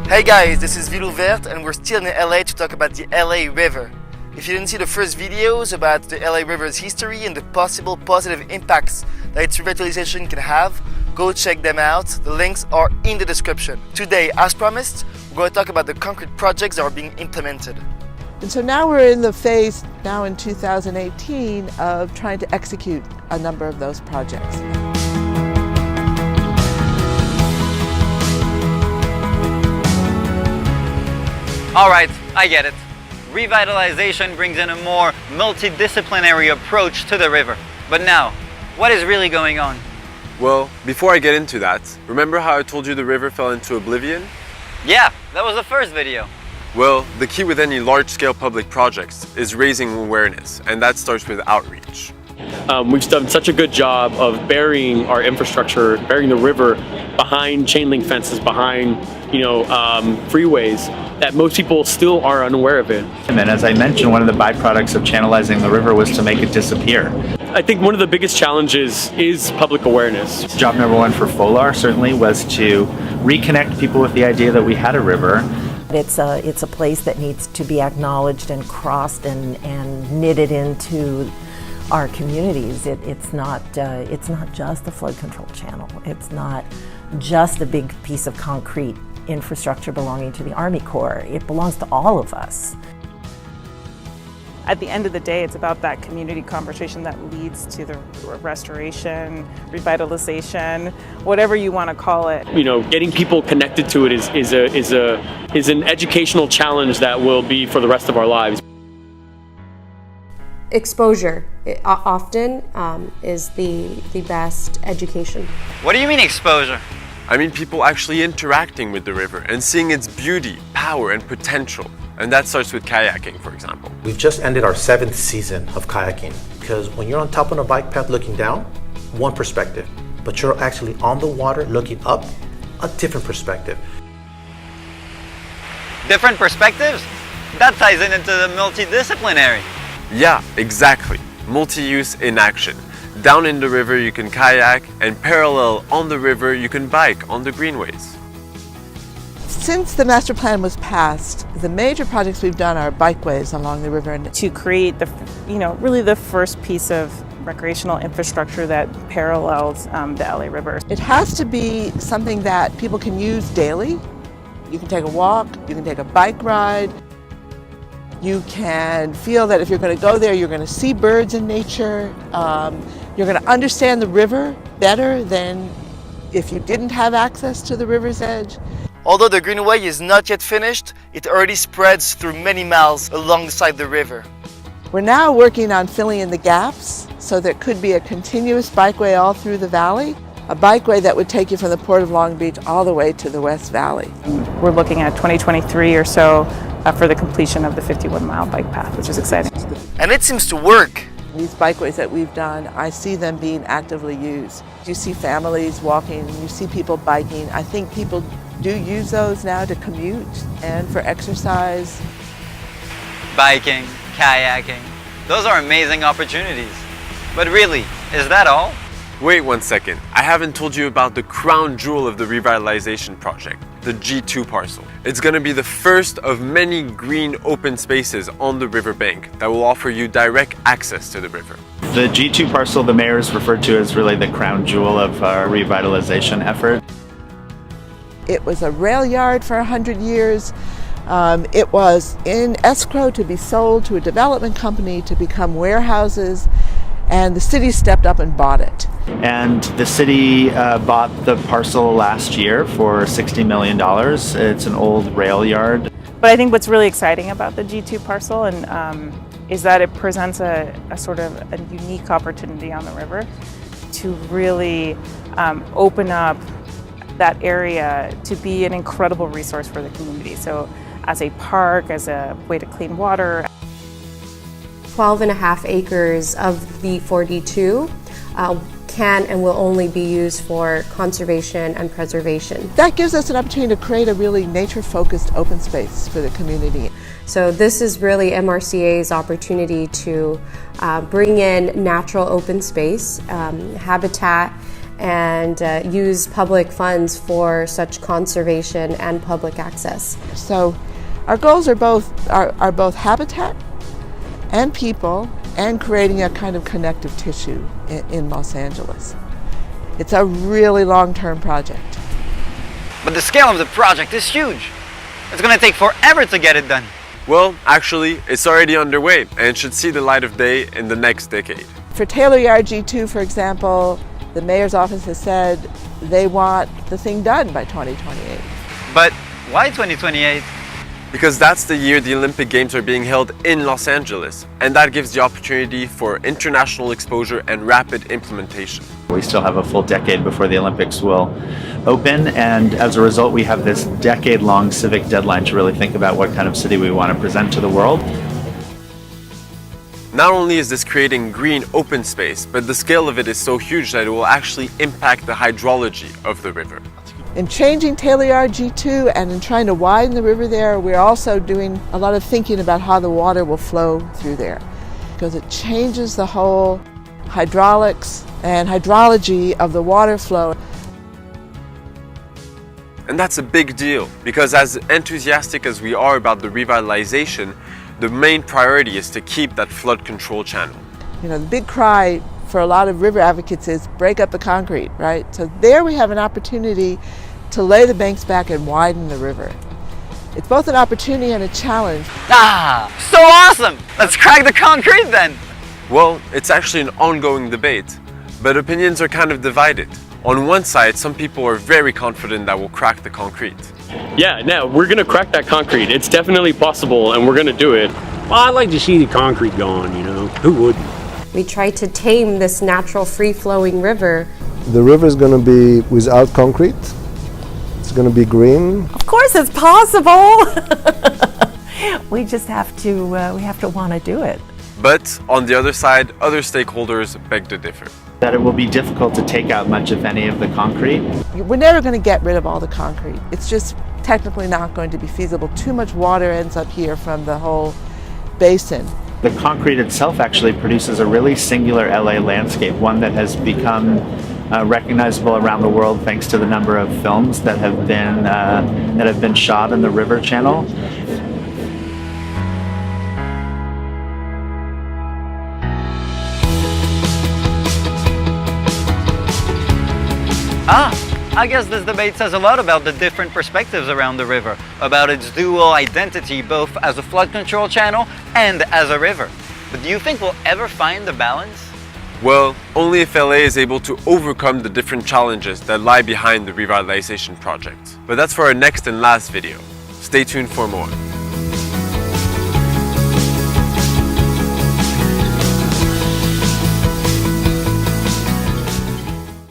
Hey guys, this is Villes Ouvertes and we're still in LA to talk about the LA River. If you didn't see the first videos about the LA River's history and the possible positive impacts that its revitalization can have, go check them out. The links are in the description. Today, as promised, we're going to talk about the concrete projects that are being implemented. And so now we're in the phase, now in 2018, of trying to execute a number of those projects. All right, I get it. Revitalization brings in a more multidisciplinary approach to the river. But now, what is really going on? Well, before I get into that, remember how I told you the river fell into oblivion? Yeah, that was the first video. Well, the key with any large-scale public projects is raising awareness, and that starts with outreach. We've done such a good job of burying our infrastructure, burying the river behind chain link fences, behind freeways, that most people still are unaware of it. And as I mentioned, one of the byproducts of channelizing the river was to make it disappear. I think one of the biggest challenges is public awareness. Job number one for FOLAR certainly was to reconnect people with the idea that we had a river. It's a place that needs to be acknowledged and crossed and knitted into our communities. It's not just a flood control channel. It's not just a big piece of concrete infrastructure belonging to the Army Corps. It belongs to all of us. At the end of the day, it's about that community conversation that leads to the restoration, revitalization, whatever you want to call it. Getting people connected to it is an educational challenge that will be for the rest of our lives. Exposure often is the best education. What do you mean exposure? I mean people actually interacting with the river and seeing its beauty, power, and potential. And that starts with kayaking, for example. We've just ended our 7th season of kayaking because when you're on top of a bike path looking down, one perspective, but you're actually on the water looking up, a different perspective. Different perspectives? That ties into the multidisciplinary. Yeah, exactly. Multi-use in action. Down in the river you can kayak, and parallel on the river you can bike on the greenways. Since the master plan was passed, the major projects we've done are bikeways along the river. To create really the first piece of recreational infrastructure that parallels the LA River. It has to be something that people can use daily. You can take a walk, you can take a bike ride. You can feel that if you're going to go there, you're going to see birds in nature. You're going to understand the river better than if you didn't have access to the river's edge. Although the greenway is not yet finished, it already spreads through many miles alongside the river. We're now working on filling in the gaps, so there could be a continuous bikeway all through the valley, a bikeway that would take you from the Port of Long Beach all the way to the West Valley. We're looking at 2023 or so for the completion of the 51-mile bike path, which is exciting. And it seems to work. These bikeways that we've done, I see them being actively used. You see families walking, you see people biking. I think people do use those now to commute and for exercise. Biking, kayaking, those are amazing opportunities. But really, is that all? Wait one second, I haven't told you about the crown jewel of the revitalization project, the G2 parcel. It's going to be the first of many green open spaces on the riverbank that will offer you direct access to the river. The G2 parcel the mayor has referred to as really the crown jewel of our revitalization effort. It was a rail yard for 100 years. It was in escrow to be sold to a development company to become warehouses, and the city stepped up and bought it. And the city bought the parcel last year for $60 million. It's an old rail yard. But I think what's really exciting about the G2 parcel is that it presents a sort of a unique opportunity on the river to really open up that area to be an incredible resource for the community. So as a park, as a way to clean water. 12.5 acres of the 4D2 can and will only be used for conservation and preservation. That gives us an opportunity to create a really nature-focused open space for the community. So this is really MRCA's opportunity to bring in natural open space, habitat, and use public funds for such conservation and public access. So our goals are both habitat and people, and creating a kind of connective tissue in Los Angeles. It's a really long-term project. But the scale of the project is huge. It's going to take forever to get it done. Well, actually, it's already underway and should see the light of day in the next decade. For Taylor Yard G2, for example, the mayor's office has said they want the thing done by 2028. But why 2028? Because that's the year the Olympic Games are being held in Los Angeles, and that gives the opportunity for international exposure and rapid implementation. We still have a full decade before the Olympics will open, and as a result we have this decade-long civic deadline to really think about what kind of city we want to present to the world. Not only is this creating green open space, but the scale of it is so huge that it will actually impact the hydrology of the river. In changing Taylor Yard G2 and in trying to widen the river there, we're also doing a lot of thinking about how the water will flow through there, because it changes the whole hydraulics and hydrology of the water flow. And that's a big deal, because as enthusiastic as we are about the revitalization, the main priority is to keep that flood control channel. You know, the big cry for a lot of river advocates is break up the concrete, right? So there we have an opportunity to lay the banks back and widen the river. It's both an opportunity and a challenge. Ah, so awesome! Let's crack the concrete then! Well, it's actually an ongoing debate, but opinions are kind of divided. On one side, some people are very confident that we'll crack the concrete. Yeah, no, we're gonna crack that concrete. It's definitely possible, and we're gonna do it. Well, I'd like to see the concrete gone, you know. Who wouldn't? We try to tame this natural free-flowing river. The river is going to be without concrete. It's going to be green. Of course it's possible. We just have to want to do it. But on the other side, other stakeholders beg to differ. That it will be difficult to take out much, if any, of the concrete. We're never going to get rid of all the concrete. It's just technically not going to be feasible. Too much water ends up here from the whole basin. The concrete itself actually produces a really singular LA landscape, one that has become recognizable around the world thanks to the number of films that have been shot in the river channel. I guess this debate says a lot about the different perspectives around the river, about its dual identity both as a flood control channel and as a river. But do you think we'll ever find the balance? Well, only if LA is able to overcome the different challenges that lie behind the revitalization project. But that's for our next and last video. Stay tuned for more.